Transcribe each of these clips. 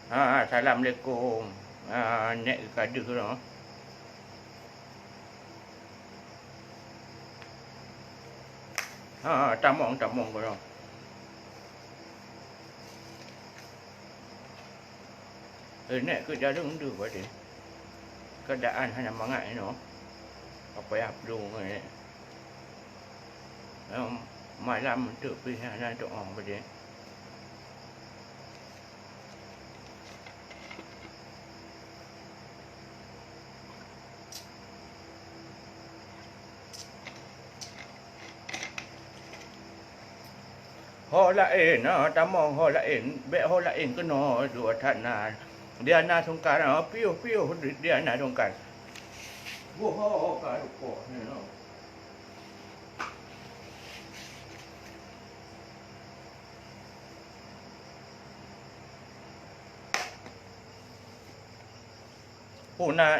Assalamualaikum. Nek kada ke no. Tamong ke no. Nek ke jalan tu pada. Keadaan hanya mangat no. Apa yang perlu ni. Malam tu pergi hanya doa pada. Ho lain tamong ho lain, be ho lain kena dua tanah. Dia nak sungkan piu dia nak sungkan. Wo ka ko ni no.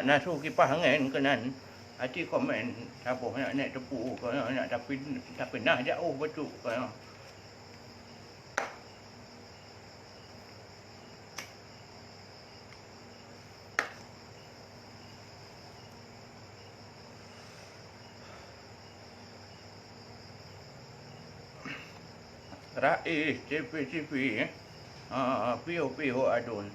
Nak suruh kipas angin kenan. Hati komen apa nak naik tepu ke nak tapi nah jauh betul ke. Rais CP piu adun.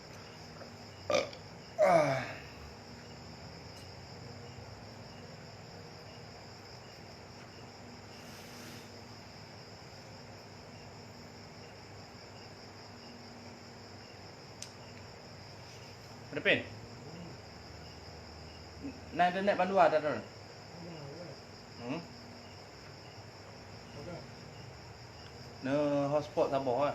Depin. Nak naik bandua dah tu. Hotspot Sabah lah.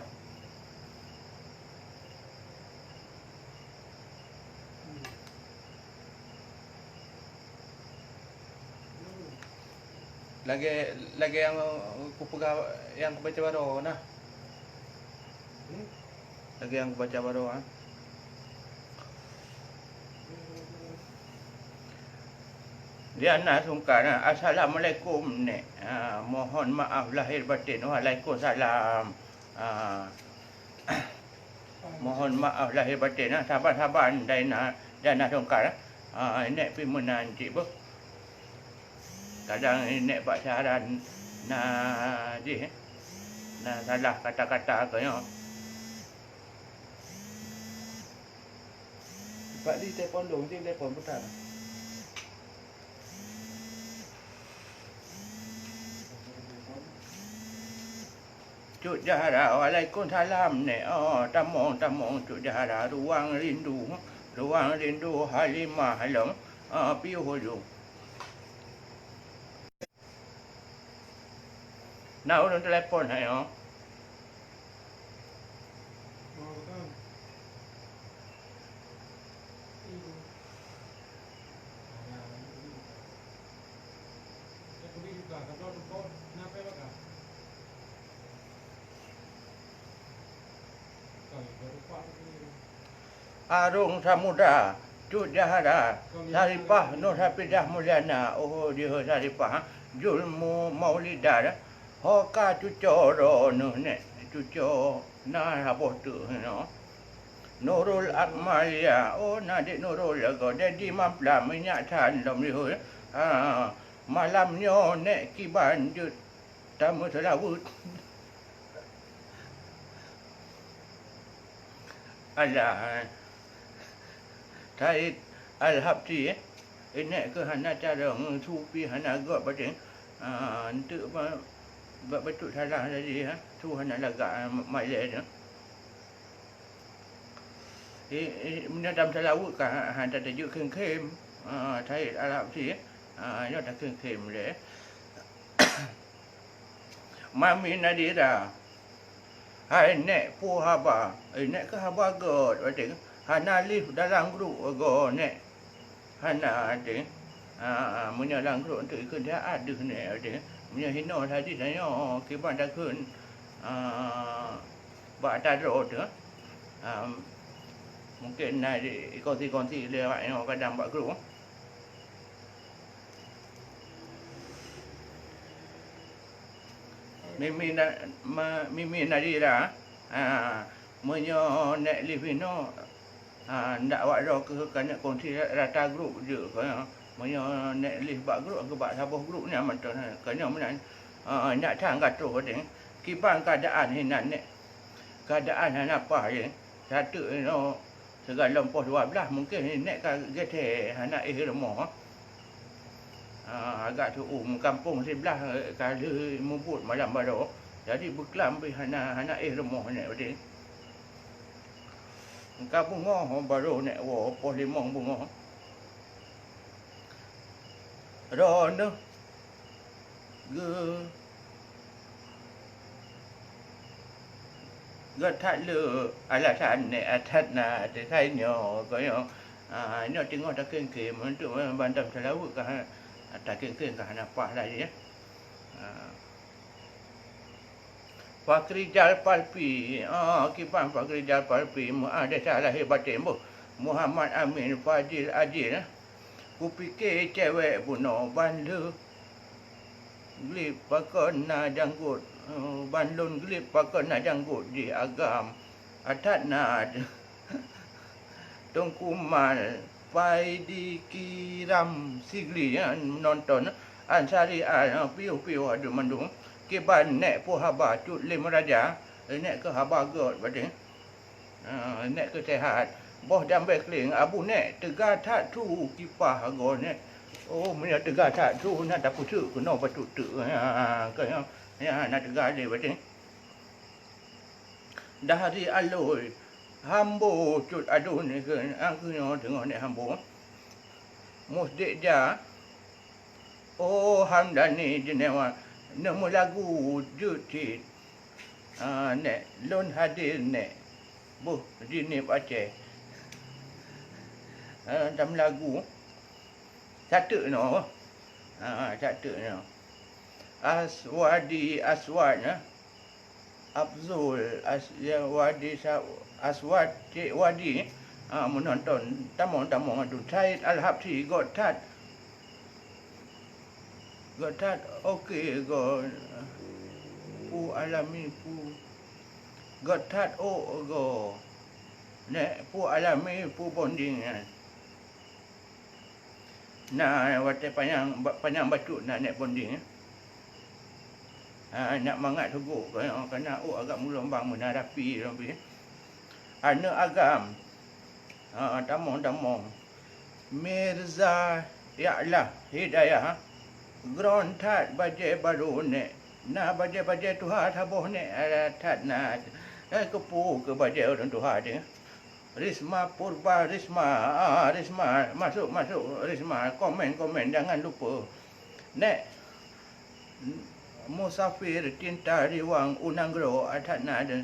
Lagi yang aku pegang yang aku baca baru nah. Lagi yang aku baca baru ah. Dia nak sungkan Assalamualaikum nek. Mohon maaf lahir batin. Waalaikumsalam. Mohon maaf lahir batin sabar-sabar dan nak sungkan nek pi menanti bu. Kadang nek pak saran na salah kata-kata ke yo. Pak di telefon dong, di telefon putar. Cuk Jahara, Waalaikumsalam nek. Tamong Cuk Jahara, ruang rindu Halimah Halam, piu hujung. Nak urut telefon hai Arung Samudra, Cuk Jahara, Saripah Nur Hafidah Mulyana, dia Saripah, Julmu Maulidah, Hoka Cucoro nek cuco nah apa tu no. Nurul Akmalia, Nadik Nurul lagu jadi mamplam minyak tan dom lihu. Malamnya nek kiban jut tamu selawut. Alah. Taid Al-Habti ini ke hana cara sufi hana agak bading untuk betul salah tadi tu hana lagak maile tu benda dalam selawut kan hana tajuk kem Taid Al-Habti ini ada kem le Mami Nadira hai nek pu haba nek ke haba god bading hana lift dalam grup go nek hana ada punya dalam grup untuk ikut dia ada nek ada punya hino tadi saya kiban dah kun buat taruh tu mungkin nak kongsi lewat kadang buat grup Mimi Nadira menyo nek lift no Ndak awak dah ke kena kongsi rata grup je kan. Moyo nek lih bak grup ke bak sabuh grup ni amat kena menan. Nak tang gato ding. Kiban keadaan hinan nek. Keadaan apa ye. Satu no segala lempoh 12 mungkin nek ka gete anak rumah. Agak tu kampung sebelah kali mubut malam baru. Jadi berkelam be anak rumah nek ding. Ka bunga baru nek wo poh limong bunga. Rono ge that le alasan nek atat na te sai nyo ko yo. Nyo tengok tak ke untuk bantam Sarawak ka tak ke ka apa lagi ya. Fakri Jal Palpi, kipan Fakri Jal Palpi, ada salah hebat tembok. Muhammad Amin Fadil Ajil, ku fikir cewek bunuh bandu, glip pakon na janggut, bandun glip pakon na janggut di agam, atat na tongkumal, pai dikiram sigli nonton, ansari piu ada mandung. Kiban nek pu haba cut lim raja nek ke haba god bading nek ke sehat boh dambe kling abu nek tega tak tu kipah go nek mina tega tak tu na tak putu kuno batu tu ke ya na tega le bading dah hari aloi hambo cut adu ni ke aku nyo tengok nek hambo musdik ja hamdani jenewa nama lagu jutit nek lon hadir nek buh dinip Aceh dalam lagu satu no satu no Aswadi Aswad Abzul Aswadi Aswad Cik Wadi menonton tamong tu Said Al-Habsi Gotat okey go pu alami pu gotat go nek pu alami pu bonding na wate panjang batu nek bonding nak mangat teguk kena agak mulombang menarapi ana agam tamong Mirza Ya'lah Hidayah Gron tat baje baru nek na baje Tuhan haboh nek tat na kepu ke baje orang Tuhan dia Risma Purba Risma masuk Risma komen jangan lupa nek musafir cinta riwang unanggro atat na ada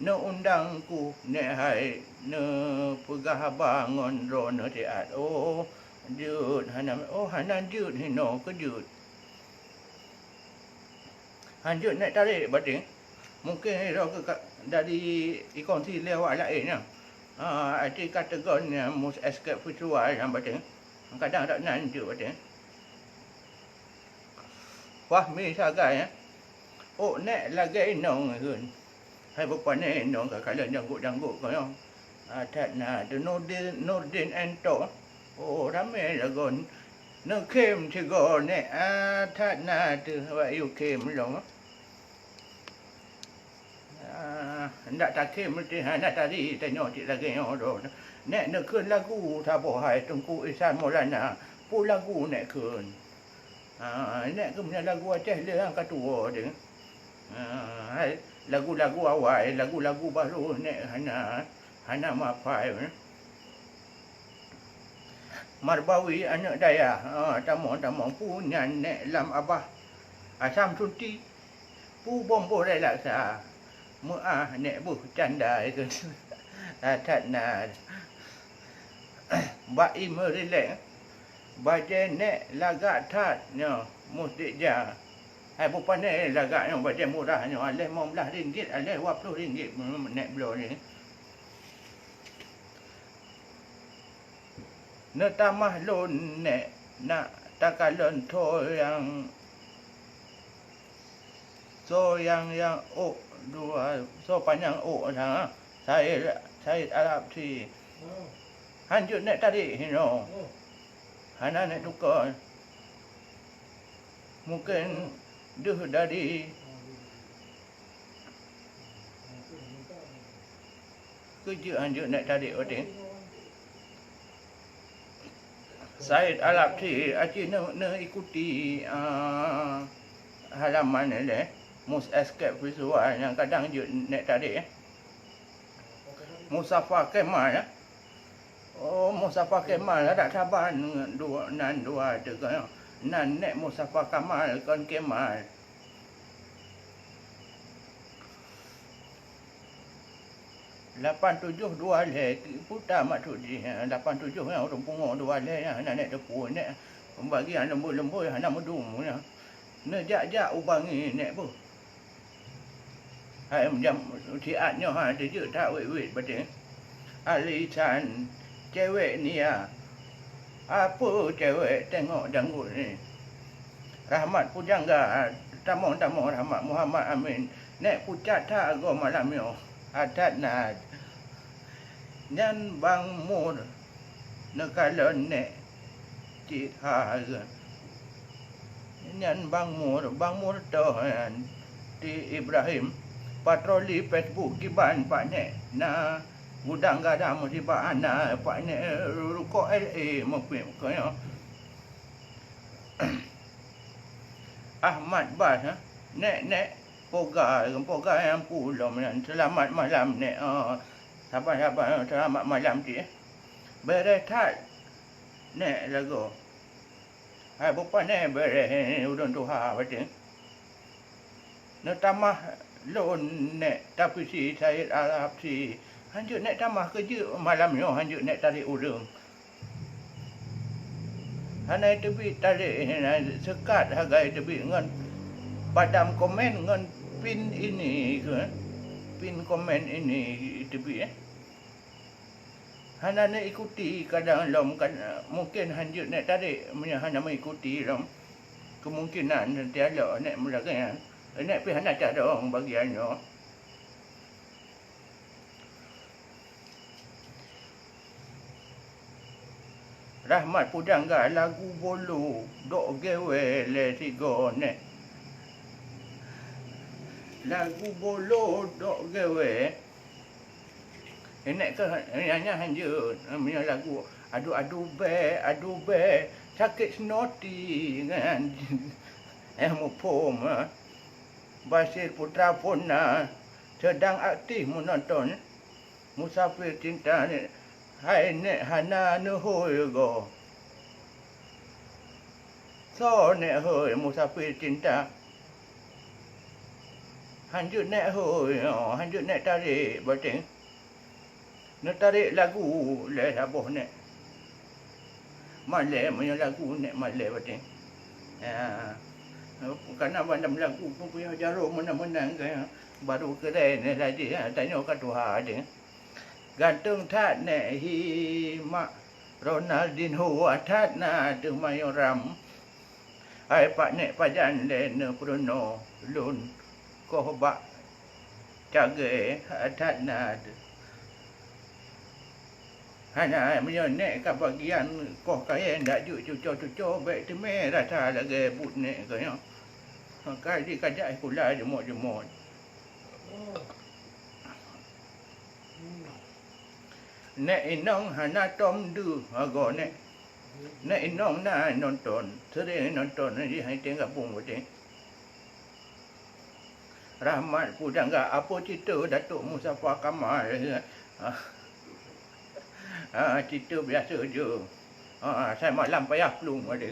ne undangku nek hai ne pegah bangun ro ne tiat jut hanan jut hino ke jut hanjut naik tarik batin mungkin dari ikon si lewat lain arti kategori mus escape visual yang batin kadang tak nanjut batin Fahmi sagai nek lagi nong hun hai bukan nek nong kalau janggut kau tak na Nordin Ento ramai lagon no kem to go ne that na tu wa you kem long ndak tak kem ti nak tadi tanya ti lagi do nek nak keun lagu tha bo hai Tengku Ihsan Maulana pu lagu nek keun nek ke punya lagu Aceh le ang katua dia hai lagu-lagu awal lagu-lagu baru nek hana mapai Marbawi anak daya tamong punya nek lam abah asam sunti pu bombo lai laksa nek bu canda itu tat na ba imerile baje nek lagak tat nyo mustik ja hai bu pane lagak nyo baje murah nyo ale RM15 ale RM20 nek blo ni Netamah lon nek nak takalon yang dua so panjang saya Arab si Hanjut nek tarik, Hana nek tukar. Mungkin duh dari kerja hanjut nek tarik odeng. Said Al-Abdi aci ne ikuti halaman ni mus escape visual yang kadang je nek tarik Mustafa Kemal Mustafa Kemal ada saban dua juga nan nek Mustafa Kemal kon Kemal Lapan tujuh dua le putar maksud dia 87 yang orang pungo dua le yang nak depu nek bagi yang lembu yang nak mudum ya ne jak ubangi nek bu hai jam tiatnya ha dia tak wait betul alisan cewek ni ya apa cewek tengok dangdut ni Rahmat Pujangga tamu Rahmat Muhammad Amin nek pucat tak go malam yo adat na nyan bang mur nekalon nek ci ha nyan bang mur to di Ibrahim patroli Facebook kiban pak nek na gudang gadam di pak ana pak nek ruko LA mungkin kaya Ahmad Bas nek Poga yang pulau selamat malam nek sabar selamat malam dia beretat nek lagu hai bupa nek bere udon tuha betul ne tamah lon nek tapi si Said Al-Abdi hanjut nek tamah kerja malam yo hanjut nek tarik urang hanai tebi tarik sekat hagai tebi ngan padam komen ngan pin ini ke pin komen ini tebi hana nak ikuti kadang lom kan mungkin hanjut nak tarik punya hana mengikuti lom kemungkinan tiada nak mulakan nak pi hana tak ada orang bagiannya Rahmat Pujangga lagu bolu dok gewe le tigo nek lagu bolo dok gawe nek ke hanya punya lagu adu be sakit snoti kan mau pom Basir Putra pun sedang aktif menonton Musafir Cinta ni hai nek hana nuhoi go so nek hoi Musafir Cinta hanjut nek hoi hanjut nek tarik betul nek tarik lagu le saboh nek malai punya lagu nek malai betul kerana bandam lagu pun punya jarum menang-menang ke baru kedai ni saja tanya kat Tuhan dia gantung tat nek hi mak Ronaldinho atat na tu mayoram ai pak nek pajan le ne Bruno lun ko ba cage atat na hanya punya nek kat bagian ko kaya ndak cuco baik tu me rasa lagi but nek kaya kai di kajak pula jemot nek inong hana tom du ago nek inong na nonton sering nonton di hai tengah kampung betul Rahmat Pujangga apa cerita Datuk Mustafa Kemal cerita biasa je saya malam payah pelung ada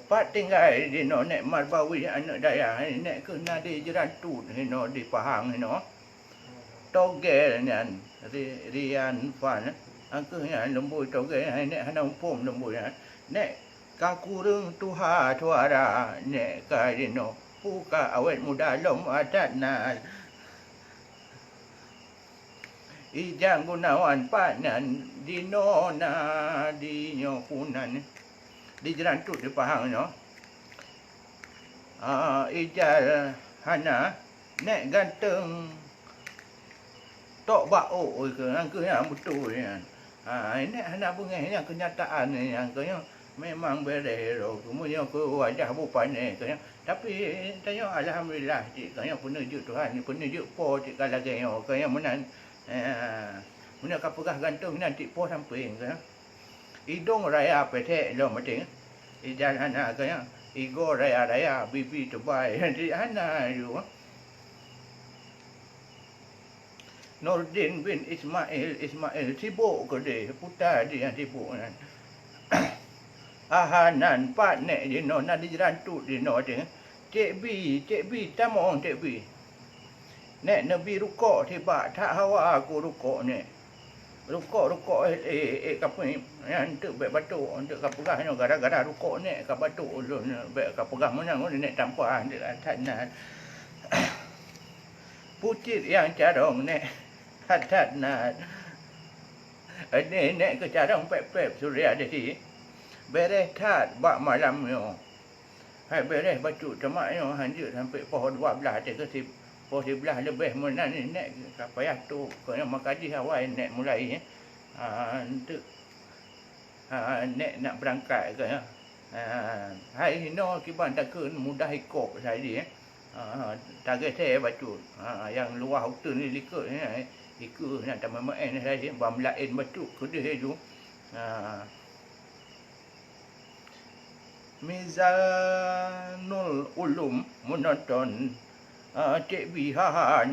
Pak tinggal di nek Marbawi anak daya nek kena di Jerantut di Pahang togel nyan Rian Fan angke yang lembu togel nek hana pom lembu nek kakurung tuha tuara nek ka dino puka awet muda lom adat na Ijang Gunawan Panan dino na di nyokunan di Jerantut di Pahang Ijal hana nek ganteng tok bau ke angke yang betul Ini anak bengahnya kenyataan yang kaya memang berero kemudian ke wajah bupan ni kaya tapi tanya alhamdulillah cik kaya penujuk Tuhan ni penujuk po cik kalau kaya menan mana kapagah gantung nanti po sampai kaya hidung raya petek lo mati jalan kaya igo raya bibi terbaik nanti anak juga Nordin bin Ismail sibuk ke dia putar dia sibuk kan ahanan pat nek dia no nak dirantuk dia no dia cik bi tamong cik bi nek nabi rukuk tiba tak hawa aku rukuk ni rukuk kapu ni yang tu baik batuk untuk kapagah no gara-gara rukuk ni ka batuk ulun baik kapagah menang ni nek tanpa dia atas pucit yang carong nek hadat nak nek ke carong pep suria dia si beres tat bak malam yo hai beres baju temak yo hanjut sampai pohon 12 dia ke pohon 11 lebih menan ni nek payah tu kena makaji awal nek mulai untuk nek nak berangkat ke hai no kiban takun mudah ikut saya target saya baju yang luar hotel ni likut ni ikut nak tambah main saya bamlain baju kedai tu Mizanul Ulum menonton Cik Bi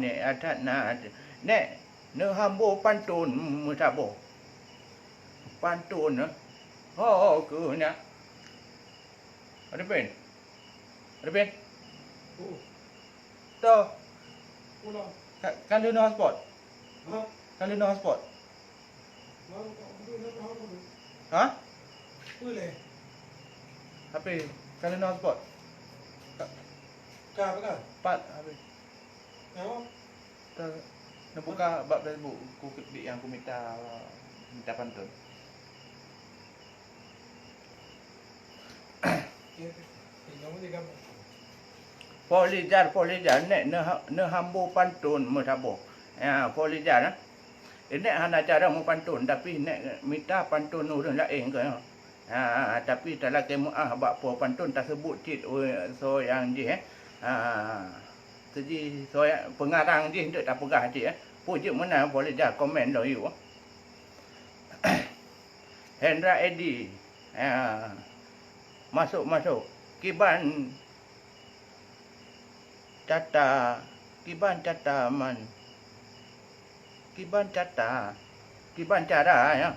ni atas nek ne hambo pantun musabo pantun ke nak ada pen tu kalau no spot kalau no spot boleh tapi kalau no spot kah apa pat habis oh nak buka bab Facebook yang aku minta pantun Polijar nek ne hambo pantun musabo polijar nek hana cara mu pantun tapi nek minta pantun urang lain ke tapi tak lagi bak po pantun tak sebut cit so yang dia jadi so pengarang dia hendak tak pegah dia pujuk mana boleh dah komen lo you Hendra Edi masuk kiban cata ya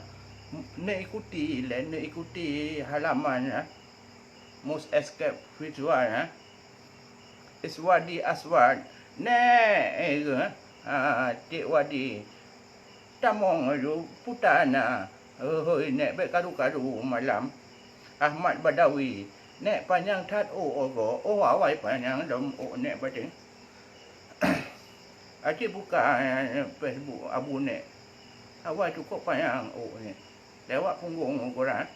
ne ikuti halaman mus escape visual Iswadi Aswad ne Cik Wadi tamong lu putana hoi nek be karu malam Ahmad Badawi nek panjang tat ogo awai panjang dom nek batin Aci buka Facebook abu nek awai cukup panjang ni lewat punggung korang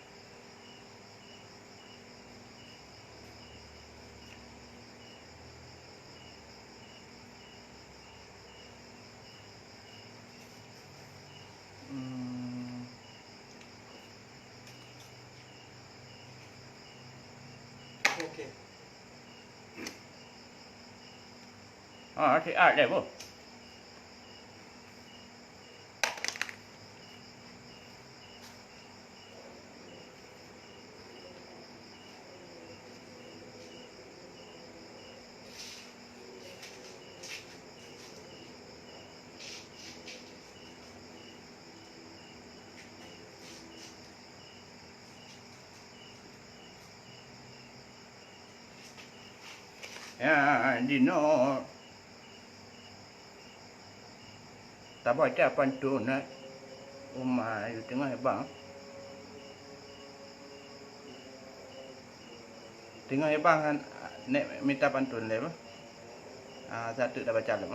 okey thì đẹp không? Ya, Dino tak baca pantun rumah di tengah bang. Tengah bang nek minta pantun le. Satu dah baca le.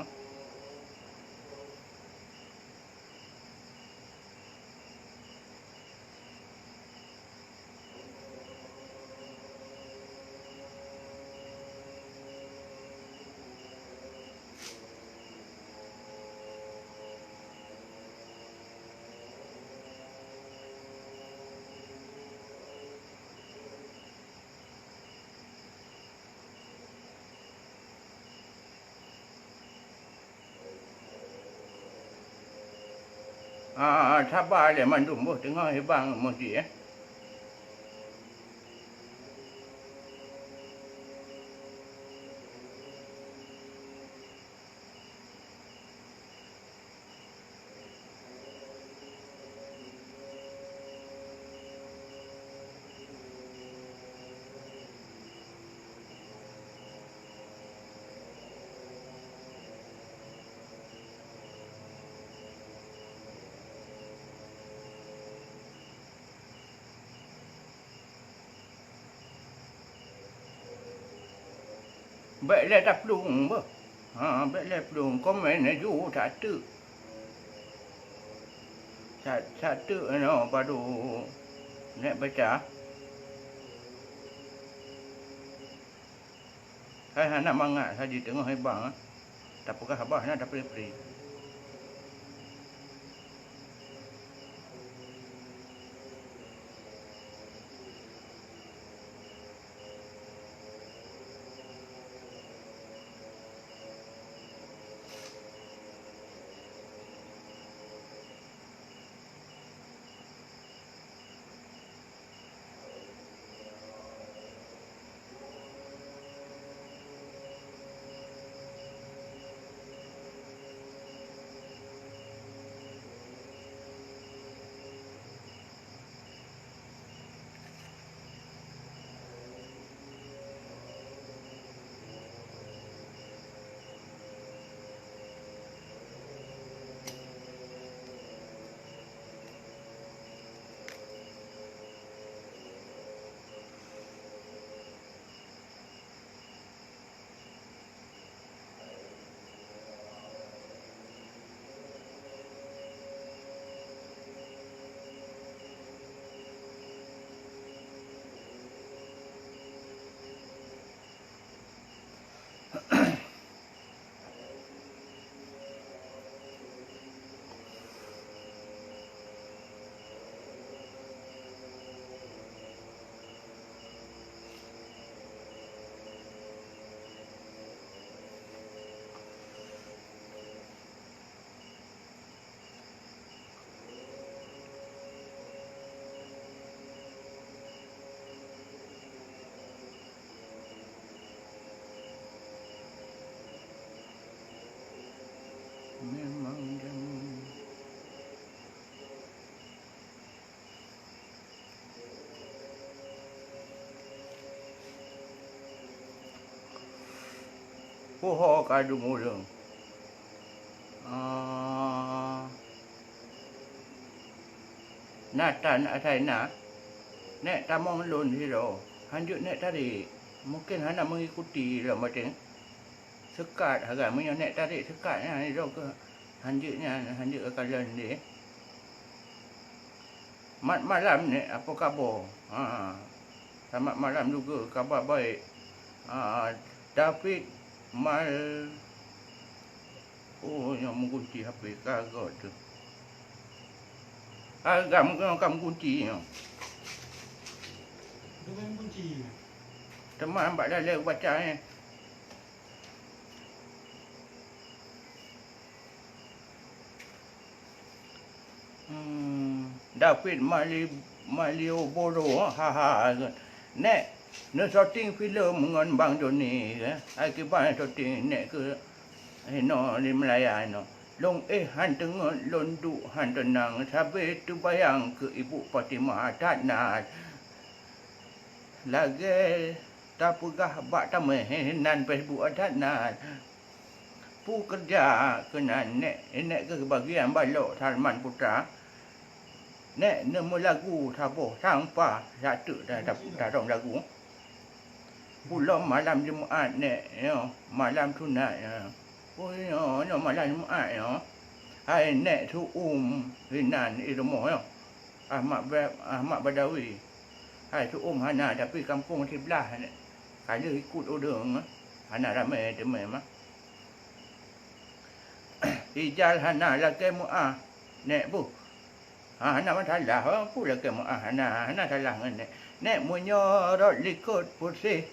sabar le mandumbuh tengah hebang masjid baik le tak pelung bah. Baik le pelung komen ju satu. Satu no padu nek baca. Hai nak mangat saja tengah hebang. Tak pukah habah nak dapat free. Memang jam. Poho kadu mulung. Natan asai na. Nek tamong lun hiro. Hanjuk nek tadi. Mungkin hana mengikuti lah macam sekat harga punya nek tarik sekatnya hiro ke hanjuknya hanjuk ke kalian ni. Malam ni apa khabar? Selamat malam juga, khabar baik. David Mal yang mengunci HP kagak tu. Kamu kunci yang. Tu kan kunci. Teman ambak dah lewat baca ni. David Malioboro nek no shooting filem ngan Bang Joni akibat shooting nek ke no di Melaya no long han tengok londu han tenang sampai tu bayang ke Ibu Fatimah Tatna lagi tak pegah bak tamai nan Facebook Tatna pu kerja kena nek ke bagian balok Salman Putra nek nemu lagu sabo sampai satu dah dong lagu pulau malam Jumaat nek yo malam sunat yo yo malam Jumaat yo hai nek tu hinan irmo yo Ahmad Badawi hai tu hana tapi kampung sebelah nek kalau ikut orang hana ramai demai mah Ijal hana lagi muah nek bu hana masalah pula ke muah hana salah nek menyorot likut putih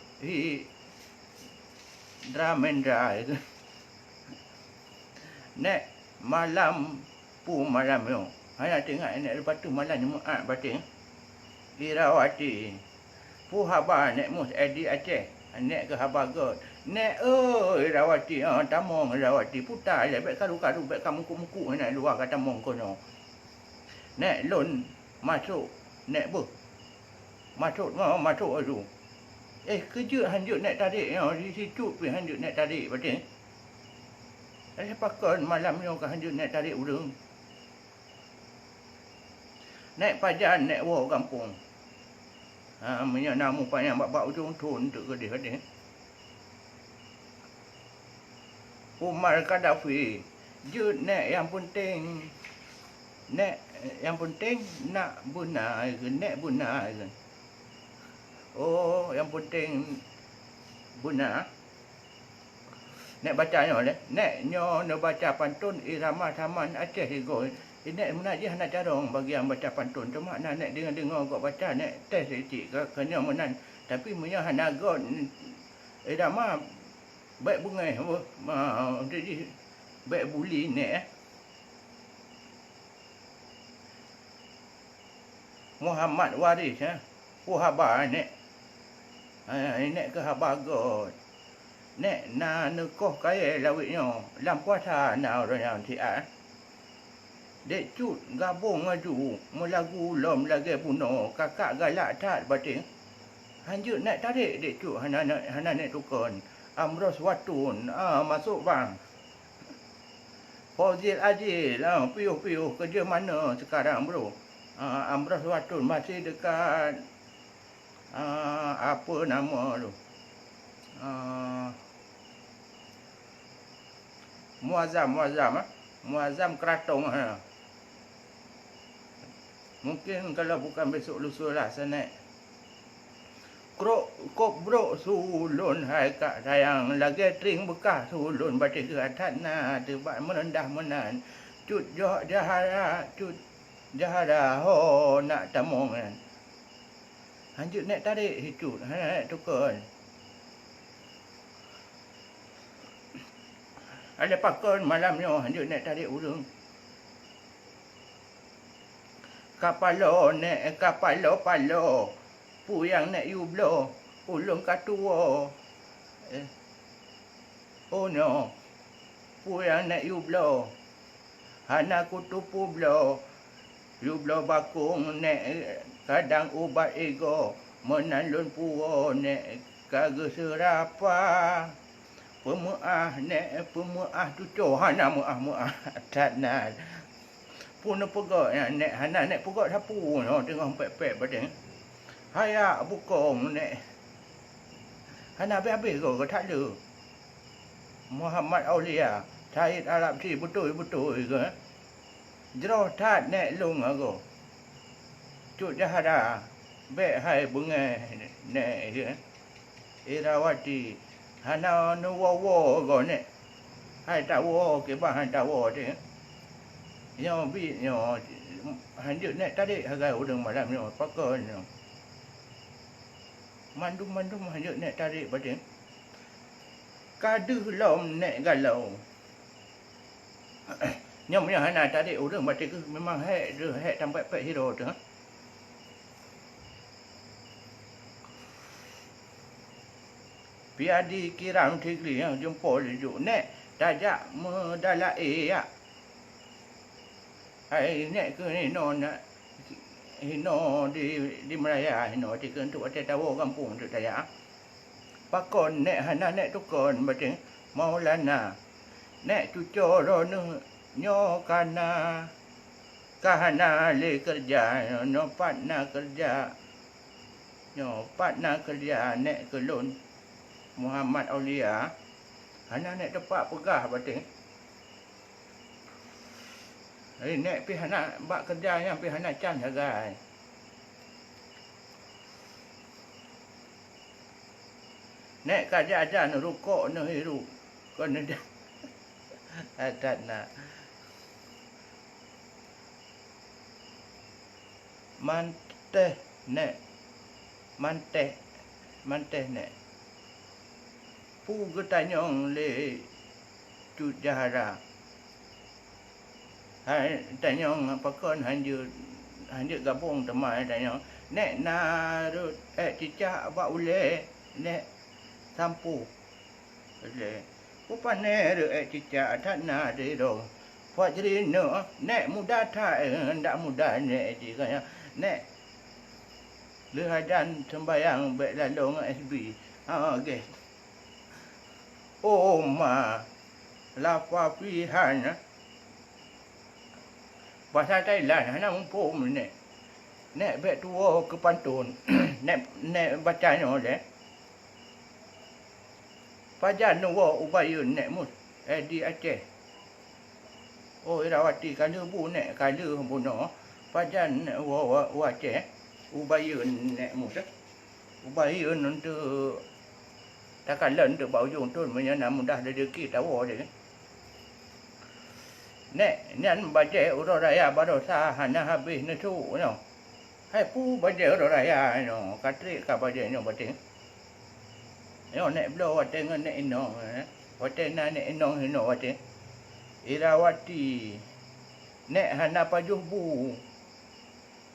Dramendra itu nek malam yo Hanya tengok nek lepas tu malam ni muat batin. Irawati. Pu haba nek mus edi Aceh. Nek ke haba god. Nek Irawati tamong Irawati putar je bet karu-karu bet kamu-muku nek luar kata mong kono. Nek lon masuk nek bu. Masuk tu. Kerja hanjut nek tarik di situ pi hanjut nek tarik batin. Pakon malam ni ke hanjut nek tarik urang. Nek pajan nek wo kampung. Punya nama panjang bak ujung tun tu ke dia. Umar Gaddafi. Jut nek yang penting. Nek yang penting nak benar ke nek benar ke. Oh, yang penting benar. Nek bacanya le. Nek nyo no baca pantun irama taman Aceh higo. Nek menajih nak carong bagi yang baca pantun tu makna nek dengar kau baca nek test cik ke kena menan tapi punya hana god irama baik bungai jadi baik buli nek Muhammad Waris haba nek nek ke haba god nek na nekoh kaya lawitnya lam puasa na orang ti Dek cut gabung maju melagu lom lagi puno kakak galak tat batin. Hanjut naik tarik dek cut hana naik tukun. Amros watun masuk bang. Fozil Ajil piuh kerja mana sekarang bro? Amros watun masih dekat apa nama tu? Muazzam Keratung Mungkin kalau bukan besok lusa lah sana. Kop bro sulun hai kak sayang lagi tring bekas sulun batik ke atas na tebak merendah menan. Cut jahara ho nak tamong kan. Hanjut nak tarik hicut nak tukun. Ada pakon malam ni hanjut nak tarik urang. Kapalo palo. Puyang nak yublo. Ulung katuo. Oh no. Puyang nak yublo. Hana kutupu blo. Yublo bakung nak kadang ubat ego. Menalun puo nak kagak serapa. Pemuah tu coh hana muah tak nak. Pun pegak nek hana nek pegak sapu no tengah pek-pek badan. Haya bukong nek. Hana habis kau tak ada. Muhammad Aulia, Syed Arab si betul ke. Jero tat nek lung aku. Cut jahara. Bek hai bunga nek ya. Irawati. Hana no wo go nek. Hai tak wo ke bahan tak wo dia. Nyo bi nyo hanjut nek tarik harga udang malam nyo pakon nyo. Mandum hanjut nek tarik badan. Kaduh lom nek galau. Nyo punya hana tarik udang badan ke memang hek tampak pek hero tu. Biar dikiram tigli yang jempol juk nek dajak medala ya. Hai nek ke ni no nak hino di Melaya hino di kentu ada tawo kampung tu saya. Pakon nek hana nek tukon batin Maulana. Nek cucoro nu nyo kana kahana le kerja no patna kerja. Nyo patna kerja nek kelun Muhammad Aulia. Hana nek tepak pegah batin. Nek pi hana bak kerja yang pi hana can harga. Nek kerja aja nu rukuk nu hiru. Kon ada. Adat nak. Manteh nek. Pu getanyong le tu jahara. tanyong pakon hanya gabung temai tanyong nek na cicak ba ule nek sampu le upane cicak tak na de do fa jadi no nek muda tak ndak muda nek cikanya nek lehadan sembayang baik lalong SB okey ma lapa pihan bahasa Thailand hana mumpum nek baik tua ke pantun nek bacanya le pajan no ubayun nek mus di Aceh Irawati kala bu nek kala buno pajan wa Aceh ubayun nek mus ubayun untuk takalan untuk bau jung tu menyana mudah rezeki tahu dia nek nyan baje uro raya barosa hana habis nesu no hai pu baje uro raya no katri ka baje no bating yo nek blo wateng nek ino wateng na nek ino hino wateng Irawati nek hana pajuh bu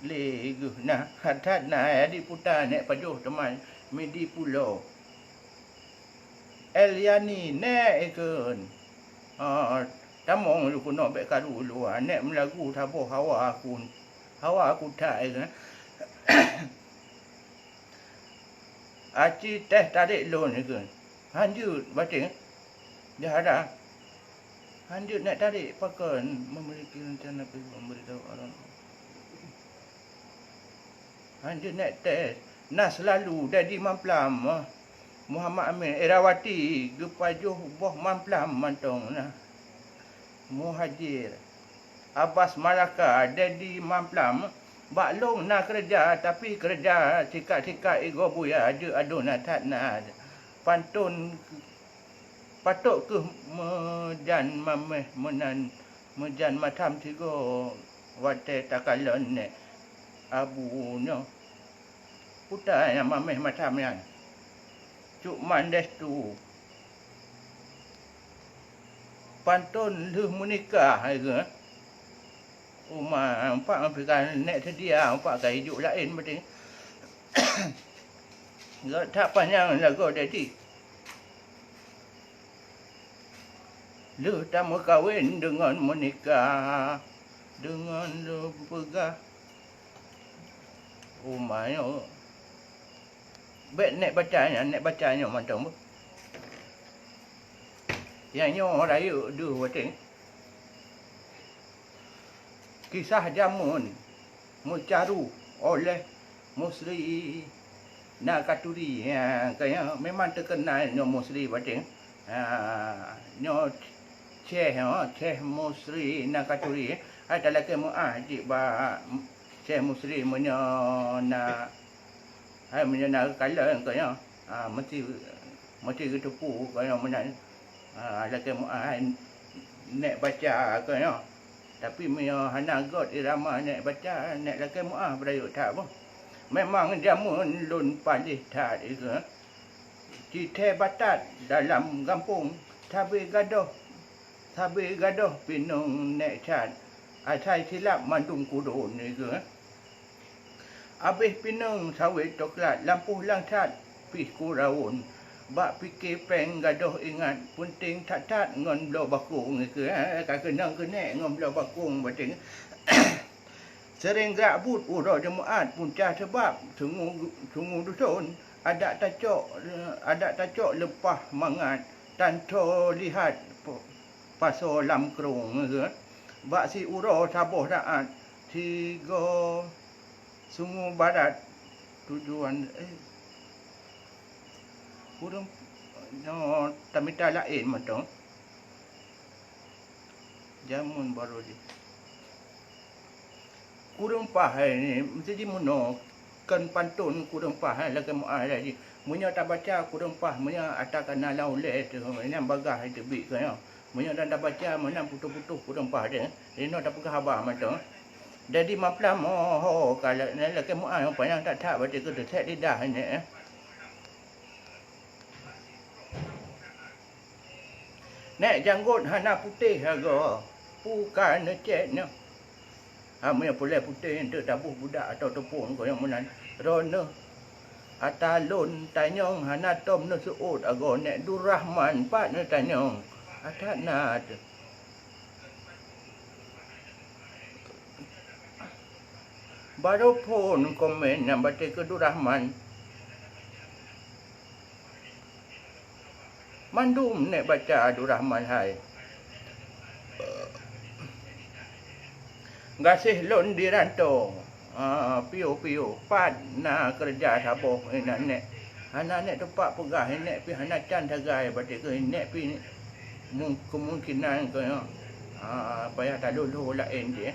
le gu na hatat na di puta nek pajuh teman midi pulau Eliani nek ikun tamong lu kuno be karu lu nek melagu tabo hawa aku tak ikun aci teh tarik loan ikun hanjut bating dia ada hanjut nak tarik pakon memiliki rencana memberitahu orang hanjut nak teh nas lalu dah di mamplam Muhammad Amin Irawati gepajuh boh mamplam mantong nah Muhajir Abbas Malaka dedi mamplam baklong nak kerja tapi kerja sikat-sikat ego buya ada aduna tak na pantun patok ke mejan mameh mejan matam tigo wate takalon ne abu no puta yang mameh matam yan cuk mandes tu pantun lu menikah ke Uma empat ampikan nek sedia empat kai hidup lain betul. Enggak tak panjang lagu jadi. Lu tak mau kahwin dengan menikah dengan lu pegah. Umanya. Bet nek bacanya mantap. Yang nyo rayu dua betul. Kisah jamun Mucaru oleh Musri Nakaturi kaya memang terkenal nyo Musri batin nyo Syekh Musri Nakaturi ada lagi muajib ba Syekh Musri menyo na na kala kaya mesti ketepu kaya menan lagi muaj nek baca kaya tapi mio hana god irama nek baca nek laki muah berayu tak apa memang jamun lun pandih tak itu cite batat dalam kampung tabe gadoh pinung nek chat asai silap mandung kudun itu habis pinung sawit coklat lampu langsat pis kuraun bak fikir peng gadoh ingat punting tak ngon blo bakung ke kenang kenek ngon blo bakung bating sering gerak but uro jemaat puncah sebab sungu dusun ada tacok lepah mangat tanto lihat paso lam krung ke bak si uro saboh daat tiga sungu barat tujuan kurang no tamita lain macam jamun baru di kurang pahai ni mesti mono kan pantun kurang pahai lagi mu lagi munya tak baca kurang pah munya atakan lau le tu yang bagah itu bi kan munya dah baca mana putus-putus kurang pah dia no tak pegah habah macam jadi maplam kalau lagi mu apa yang tak baca ke dekat lidah ni nek janggut hana putih hago bukan ceknya. Yang pulai putih yang tabuh budak atau tepung kau yang menan. Rono atalun tanyong hanatom no suud ago nek Durrahman pat no tanyong. Atat nad. Baru pun komen yang baca ke Durrahman. Mandum nek baca Durrahman hai. Gasih lon di rantau. Piu pat na kerja saboh nek. Hana nek tempat pegah nek pi hana can tagai baca ke nek pi kemungkinan ke payah tak dulu lain dia.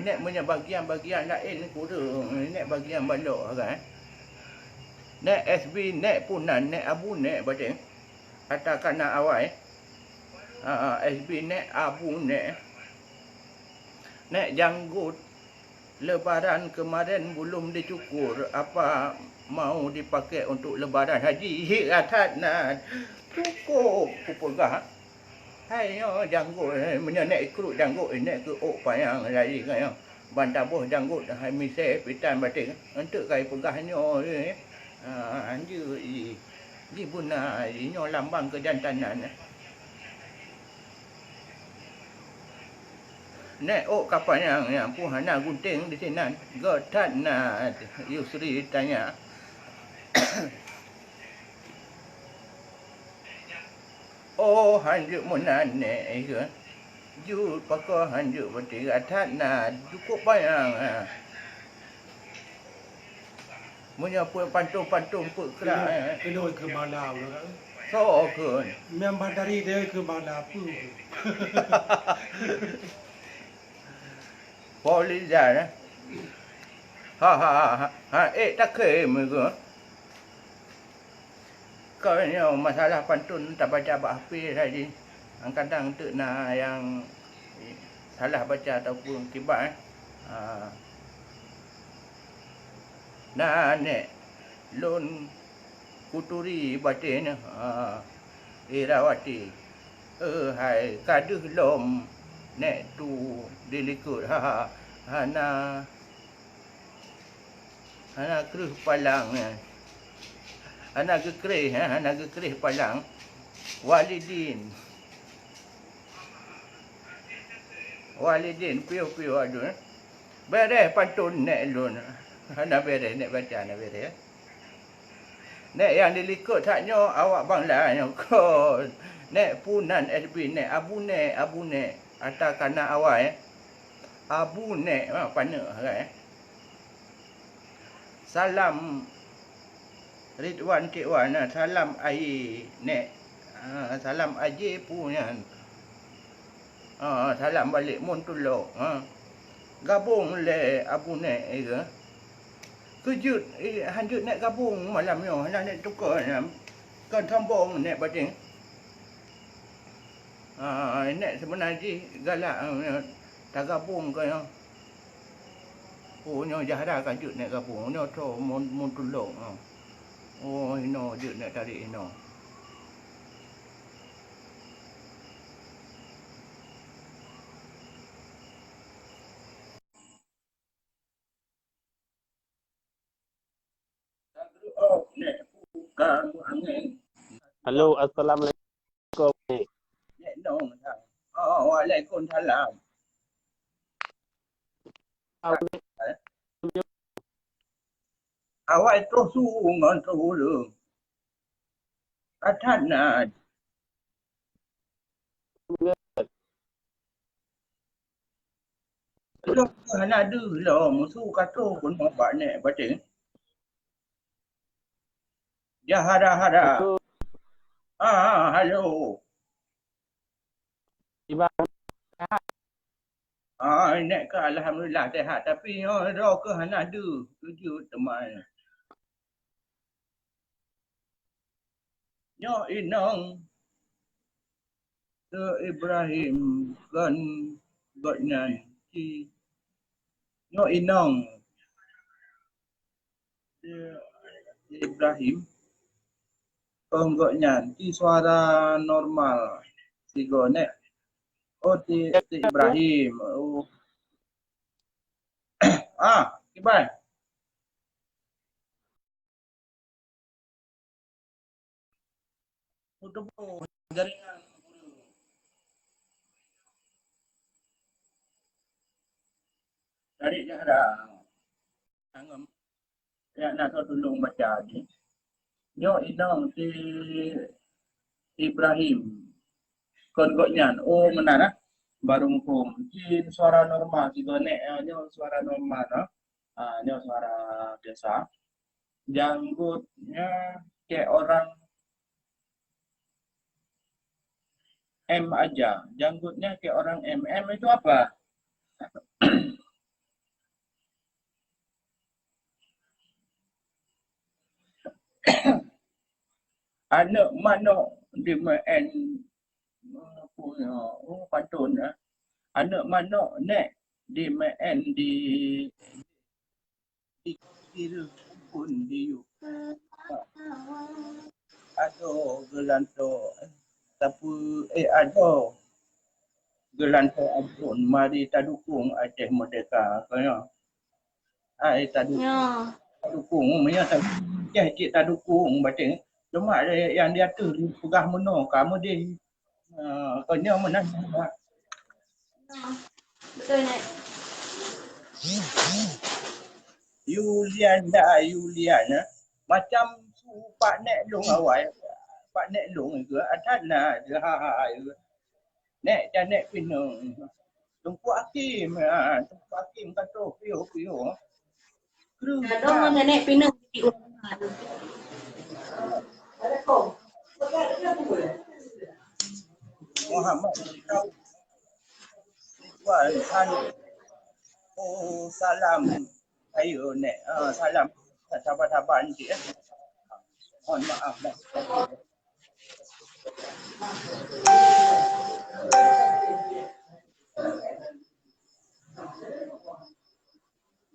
Nek punya bagian-bagian lain kurang, nek bagian balok kan. Nek SB, nek punan, nek abu, nek baca. Katakan nak awal. SB, nek abu, nek. Nek janggut. Lebaran kemarin belum dicukur. Apa mau dipakai untuk lebaran haji? Hirat nak. Cukup. Kupegah. Hai yo janggut menyenek kerut janggut nek ke ok payang lagi kan yo. Ban tabuh janggut hai misai pitan batik. Untuk kai pegahnya anju di buna nyo lambang kejantanan. Nek ok kapal yang puhana gunting di sini. Gotat na Yusri tanya. Oh, hanjuk munan ke. Ju pakai hanjuk berarti atas nak cukup bayang. Punya pun pantung-pantung pun kerak. Kena ke malam lah. So ke. Memang dari dia ke malam pun. Polis dah. Ha. Tak ke mereka. Kau ni masalah pantun tak baca apa-apa tadi. Kadang tu nak yang salah baca ataupun kibat. Nah nek lon kuturi batin Irawati. Hai kaduh lom nek tu dilikut hana keruh palang. Anak gekrih palang walidin piu adu beres pantun nek lun anak beres nek baca anak beres nek yang dilikut taknya awak bangla ko nek punan SB nek abu nek atas kana awak abu nek pana kan salam Ridwan Cik Wan, salam air nek. Salam aje punya. Salam balik mun tulok. Gabung le abu nek ke. Kejut hanjut nek gabung malam yo, nak nek tukar kan sambung nek batin. Nek sebenarnya galak tak gabung ke yo. Oh nyo jahara kajut nek gabung, nyo to mun tulok. Oh, ino, dia nak tarik ino. Halo, assalamualaikum. Waalaikumsalam. Awak itu sungan terhulu. Atana. Kalau kan ada lah musuh kata pun mampak nek batin. Ya hara. Halo. Nek ke alhamdulillah sihat tapi ro ke hana ada tuju teman. Nyo inang ke Ibrahim kan godnan ci nyo inang Ibrahim kan godnan ci suara normal sigo nek Oh, ti Ibrahim. Oh. Kiban. Putu po. Jaringan. Dari jarang. Anggam. Ya, nak tahu tolong baca ni. Yo, inang ti Ibrahim. Kon-konyan. Oh, menara. Baru hukum. Cin suara normal. Tiga nek. Nyo suara normal. No? Nyo suara biasa. Janggutnya kayak orang M aja. Janggutnya kayak orang M. M itu apa? Anak mana di MN punya pantun ya. Anak mana nek di MN di pun di ado gelanto tapi ado gelanto ampun mari ta dukung Aceh Merdeka kaya ta dukung punya cik ta dukung baca cuma yang dia tu pegah meno kamu dia kanya mana Betul Nek. Yulian macam Pak Nek Long awal Pak Nek Long ke atas lah Nek dan Nek Pinang Tungku Hakim Tungku Hakim kata piu Ada mana Nek Pinang di rumah. Muhammad tahu Tuan salam ayo Nek salam sahabat-sahabat nanti mohon maaf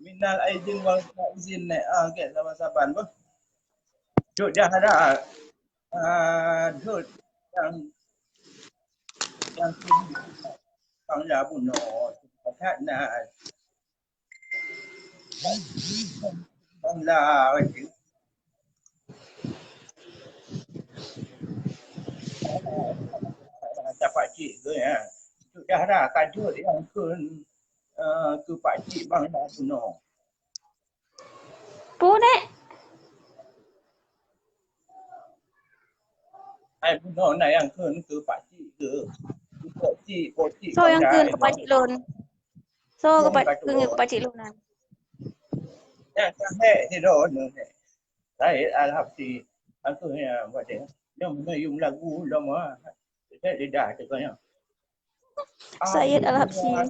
minal aidin wal faizin Nek okay, sahabat-sahabat pun duk dah ada duk yang Bang La pun no kat na Bang La dapat cik ke ya duk dah ada kadut yang ke pak cik Bang La pun no Pu Nek. ai pun no nak yang ke pak cik ke pocik So yang ke Pakcik Lon. So ke Pakcik Lon kan. ya sampai di dono saya alhamdulillah aku ya buat dia dia mengayung lagu lama saya lidah tu kan Syed Al-Habsyi.